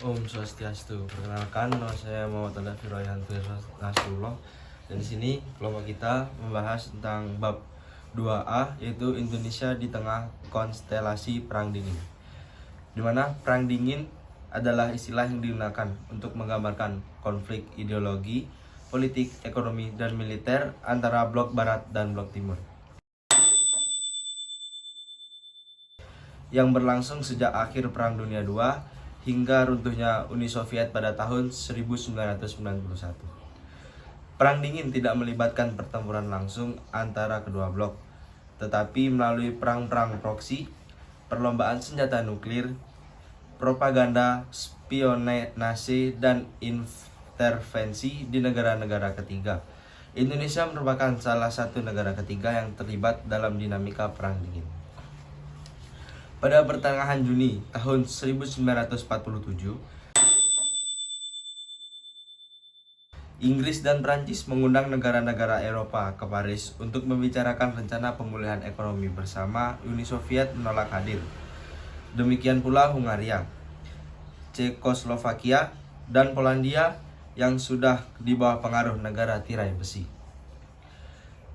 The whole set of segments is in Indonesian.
Om Swastiastu. Perkenalkan, nama saya Muhammad Adafi Royanto Nasrullah. Dan di sini kelompok kita membahas tentang bab 2A, yaitu Indonesia di tengah konstelasi perang dingin. Di mana perang dingin adalah istilah yang digunakan untuk menggambarkan konflik ideologi, politik, ekonomi, dan militer antara blok barat dan blok timur, yang berlangsung sejak akhir Perang Dunia II hingga runtuhnya Uni Soviet pada tahun 1991. Perang dingin tidak melibatkan pertempuran langsung antara kedua blok, tetapi melalui perang-perang proksi, perlombaan senjata nuklir, propaganda, spionase, dan intervensi di negara-negara ketiga. Indonesia merupakan salah satu negara ketiga yang terlibat dalam dinamika perang dingin. Pada pertengahan Juni tahun 1947, Inggris dan Prancis mengundang negara-negara Eropa ke Paris untuk membicarakan rencana pemulihan ekonomi bersama. Uni Soviet menolak hadir. Demikian pula Hungaria, Cekoslovakia, dan Polandia yang sudah di bawah pengaruh negara tirai besi.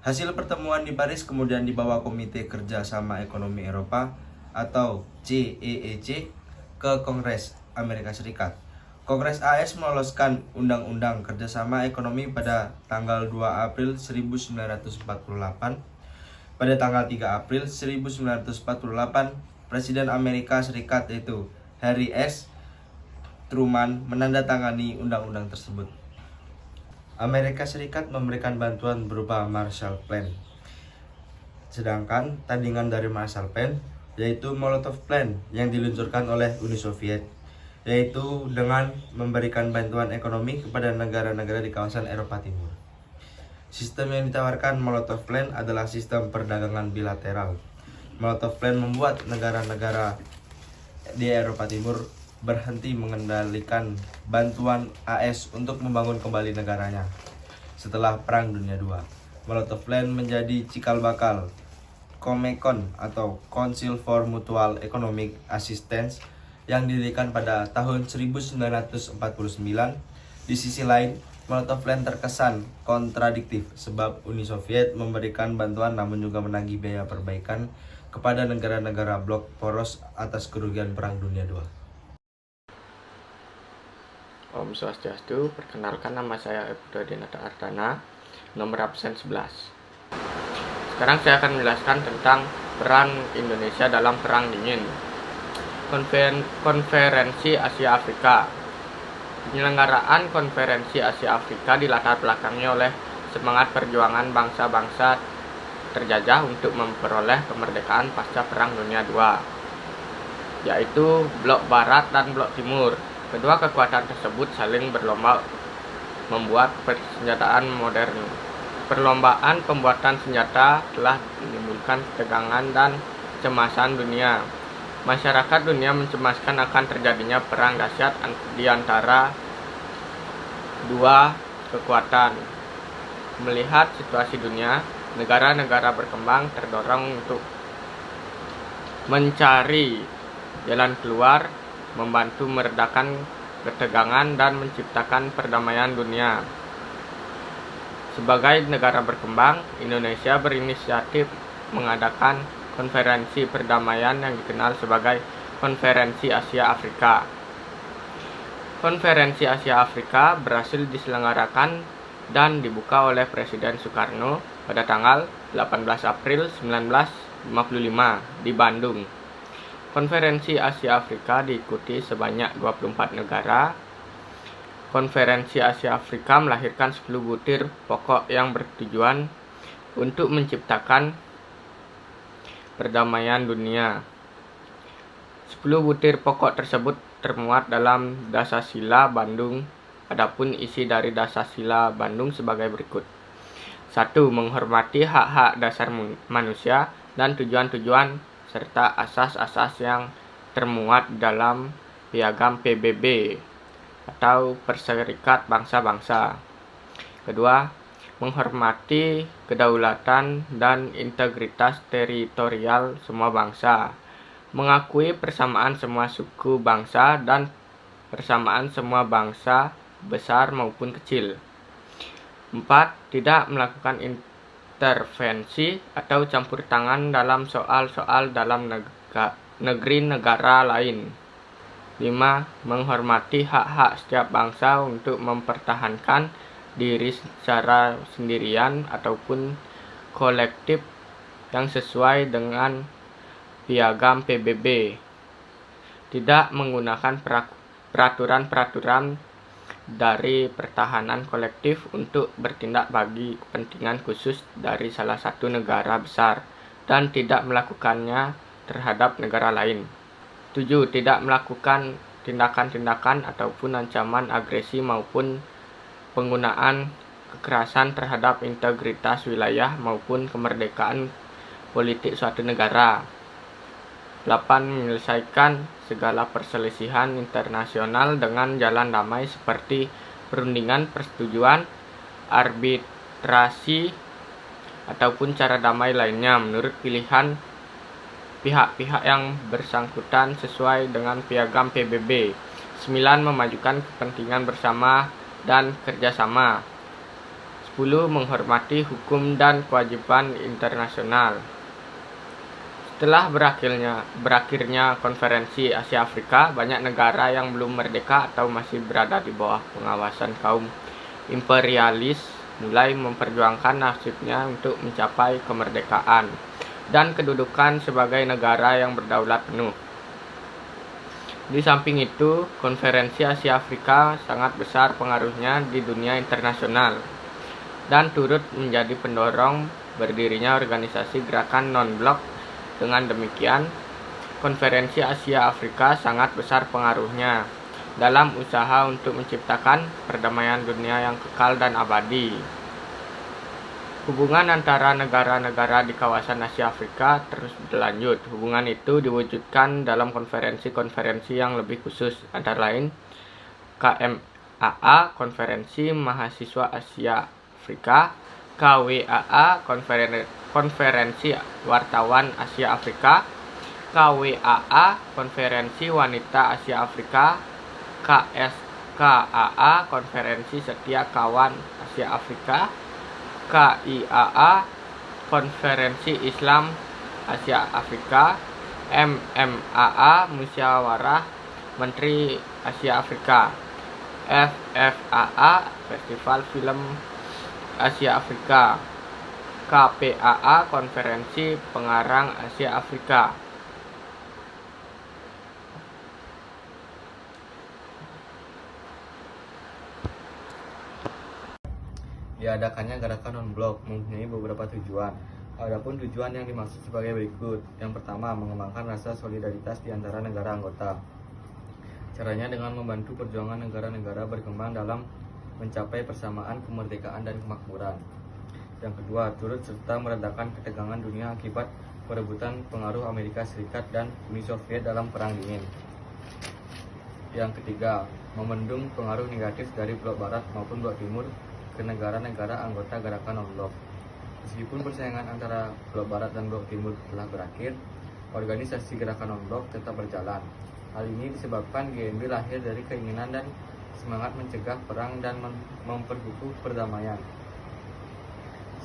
Hasil pertemuan di Paris kemudian dibawa Komite Kerjasama Ekonomi Eropa atau CEEC ke Kongres Amerika Serikat. Kongres AS meloloskan Undang-Undang Kerjasama Ekonomi pada tanggal 2 April 1948. Pada tanggal 3 April 1948, Presiden Amerika Serikat yaitu Harry S. Truman menandatangani undang-undang tersebut. Amerika Serikat memberikan bantuan berupa Marshall Plan. Sedangkan tandingan dari Marshall Plan yaitu Molotov Plan yang diluncurkan oleh Uni Soviet, yaitu dengan memberikan bantuan ekonomi kepada negara-negara di kawasan Eropa Timur. Sistem yang ditawarkan Molotov Plan adalah sistem perdagangan bilateral. Molotov Plan membuat negara-negara di Eropa Timur berhenti mengendalikan bantuan AS untuk membangun kembali negaranya setelah Perang Dunia II. Molotov Plan menjadi cikal bakal Comecon atau Council for Mutual Economic Assistance yang didirikan pada tahun 1949. Di sisi lain, Molotov Plan terkesan kontradiktif sebab Uni Soviet memberikan bantuan namun juga menagih biaya perbaikan kepada negara-negara blok poros atas kerugian Perang Dunia II. Om Swastiastu, perkenalkan nama saya Ibtu Dinata Ardana, nomor absen 11. Sekarang saya akan menjelaskan tentang peran Indonesia dalam Perang Dingin. Konferensi Asia Afrika. Penyelenggaraan Konferensi Asia Afrika dilatar belakangi oleh semangat perjuangan bangsa-bangsa terjajah untuk memperoleh kemerdekaan pasca Perang Dunia II, yaitu blok Barat dan blok Timur. Kedua kekuatan tersebut saling berlomba membuat persenjataan modern. Perlombaan pembuatan senjata telah menimbulkan ketegangan dan kecemasan dunia. Masyarakat dunia mencemaskan akan terjadinya perang dahsyat di antara dua kekuatan. Melihat situasi dunia, negara-negara berkembang terdorong untuk mencari jalan keluar, membantu meredakan ketegangan dan menciptakan perdamaian dunia. Sebagai negara berkembang, Indonesia berinisiatif mengadakan konferensi perdamaian yang dikenal sebagai Konferensi Asia Afrika. Konferensi Asia Afrika berhasil diselenggarakan dan dibuka oleh Presiden Soekarno pada tanggal 18 April 1955 di Bandung. Konferensi Asia Afrika diikuti sebanyak 24 negara. Konferensi Asia Afrika melahirkan 10 butir pokok yang bertujuan untuk menciptakan perdamaian dunia. 10 butir pokok tersebut termuat dalam Dasasila Bandung. Adapun isi dari Dasasila Bandung sebagai berikut. 1. Menghormati hak-hak dasar manusia dan tujuan-tujuan serta asas-asas yang termuat dalam Piagam PBB atau Perserikat Bangsa-Bangsa. Kedua, menghormati kedaulatan dan integritas teritorial semua bangsa, mengakui persamaan semua suku bangsa dan persamaan semua bangsa, besar maupun kecil. 4. Tidak melakukan intervensi atau campur tangan dalam soal-soal dalam negeri negara lain. 5. Menghormati hak-hak setiap bangsa untuk mempertahankan diri secara sendirian ataupun kolektif yang sesuai dengan piagam PBB. Tidak menggunakan peraturan-peraturan dari pertahanan kolektif untuk bertindak bagi kepentingan khusus dari salah satu negara besar dan tidak melakukannya terhadap negara lain. 7. Tidak melakukan tindakan-tindakan ataupun ancaman agresi maupun penggunaan kekerasan terhadap integritas wilayah maupun kemerdekaan politik suatu negara. 8. Menyelesaikan segala perselisihan internasional dengan jalan damai seperti perundingan, persetujuan, arbitrasi, ataupun cara damai lainnya menurut pilihan pihak-pihak yang bersangkutan sesuai dengan piagam PBB. 9. Memajukan kepentingan bersama dan kerjasama. 10. Menghormati hukum dan kewajiban internasional. Setelah berakhirnya konferensi Asia Afrika, banyak negara yang belum merdeka atau masih berada di bawah pengawasan kaum imperialis mulai memperjuangkan nasibnya untuk mencapai kemerdekaan dan kedudukan sebagai negara yang berdaulat penuh. Di samping itu, konferensi Asia Afrika sangat besar pengaruhnya di dunia internasional dan turut menjadi pendorong berdirinya organisasi gerakan non-blok. Dengan demikian, konferensi Asia Afrika sangat besar pengaruhnya dalam usaha untuk menciptakan perdamaian dunia yang kekal dan abadi. Hubungan antara negara-negara di kawasan Asia Afrika terus berlanjut. Hubungan itu diwujudkan dalam konferensi-konferensi yang lebih khusus, antara lain KMAA, Konferensi Mahasiswa Asia Afrika, KWAA, Konferensi Wartawan Asia Afrika, KWAA, Konferensi Wanita Asia Afrika, KSKAA, Konferensi Setia Kawan Asia Afrika, KIAA, Konferensi Islam Asia Afrika, MMAA, Musyawarah Menteri Asia Afrika, FFAA, Festival Film Asia Afrika, KPAA, Konferensi Pengarang Asia Afrika. Diadakannya gerakan non-blok mempunyai beberapa tujuan. Adapun tujuan yang dimaksud sebagai berikut. Yang pertama, mengembangkan rasa solidaritas di antara negara anggota. Caranya dengan membantu perjuangan negara-negara berkembang dalam mencapai persamaan kemerdekaan dan kemakmuran. Yang kedua, turut serta meredakan ketegangan dunia akibat perebutan pengaruh Amerika Serikat dan Uni Soviet dalam Perang Dingin. Yang ketiga, membendung pengaruh negatif dari blok barat maupun blok timur ke negara-negara anggota gerakan non-blok. Meskipun persaingan antara blok barat dan blok timur telah berakhir, organisasi gerakan non-blok tetap berjalan. Hal ini disebabkan GNB lahir dari keinginan dan semangat mencegah perang dan memperkukuh perdamaian.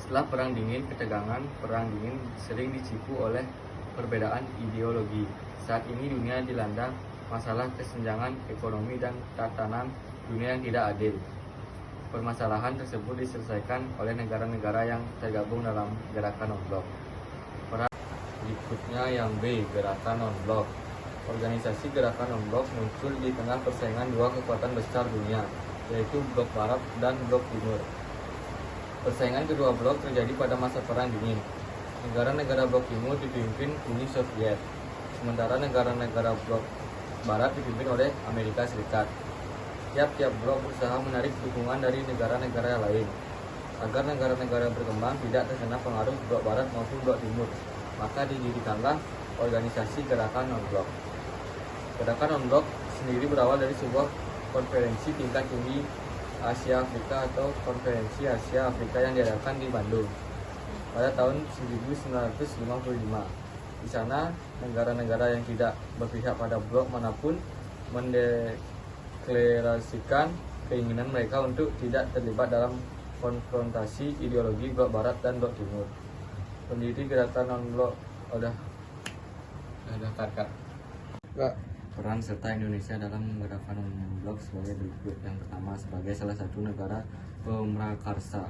Setelah Perang Dingin, ketegangan Perang Dingin sering dicipu oleh perbedaan ideologi. Saat ini dunia dilanda masalah kesenjangan ekonomi dan tatanan dunia yang tidak adil. Permasalahan tersebut diselesaikan oleh negara-negara yang tergabung dalam gerakan non-blok. Berikutnya yang B, gerakan non-blok. Organisasi gerakan non-blok muncul di tengah persaingan dua kekuatan besar dunia, yaitu blok barat dan blok timur. Persaingan kedua blok terjadi pada masa Perang Dingin. Negara-negara blok timur dipimpin Uni Soviet, sementara negara-negara blok barat dipimpin oleh Amerika Serikat. Tiap-tiap blok berusaha menarik dukungan dari negara-negara lain agar negara-negara berkembang tidak terkena pengaruh blok barat maupun blok timur. Maka didirikanlah organisasi gerakan non-blok. Gerakan non-blok sendiri berawal dari sebuah konferensi tingkat tinggi Asia Afrika atau Konferensi Asia Afrika yang diadakan di Bandung pada tahun 1955. Di sana, negara-negara yang tidak berpihak pada blok manapun mendeklarasikan keinginan mereka untuk tidak terlibat dalam konfrontasi ideologi blok barat dan blok timur. Pendiri gerakan non-blok udah cut. Peran serta Indonesia dalam gerakan non-blok sebagai berikut. Yang pertama, sebagai salah satu negara pemrakarsa.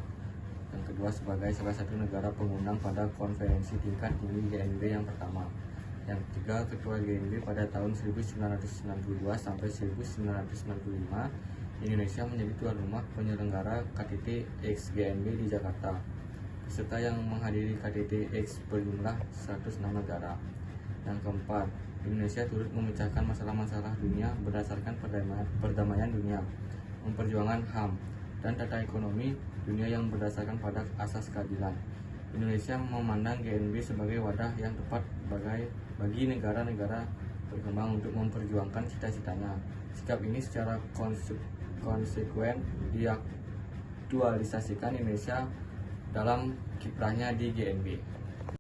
Yang kedua, sebagai salah satu negara pengundang pada konferensi tingkat tinggi GNB yang pertama. Yang ketiga, ketua GNB pada tahun 1992 sampai 1995. Indonesia menjadi tuan rumah penyelenggara KTT X GNB di Jakarta. Peserta yang menghadiri KTT X berjumlah 106 negara. Yang keempat, Indonesia turut memecahkan masalah-masalah dunia berdasarkan perdamaian dunia, memperjuangkan HAM, dan tata ekonomi dunia yang berdasarkan pada asas keadilan. Indonesia memandang GNB sebagai wadah yang tepat bagi negara-negara berkembang untuk memperjuangkan cita-citanya. Sikap ini secara konsekuen diaktualisasikan Indonesia dalam kiprahnya di GNB.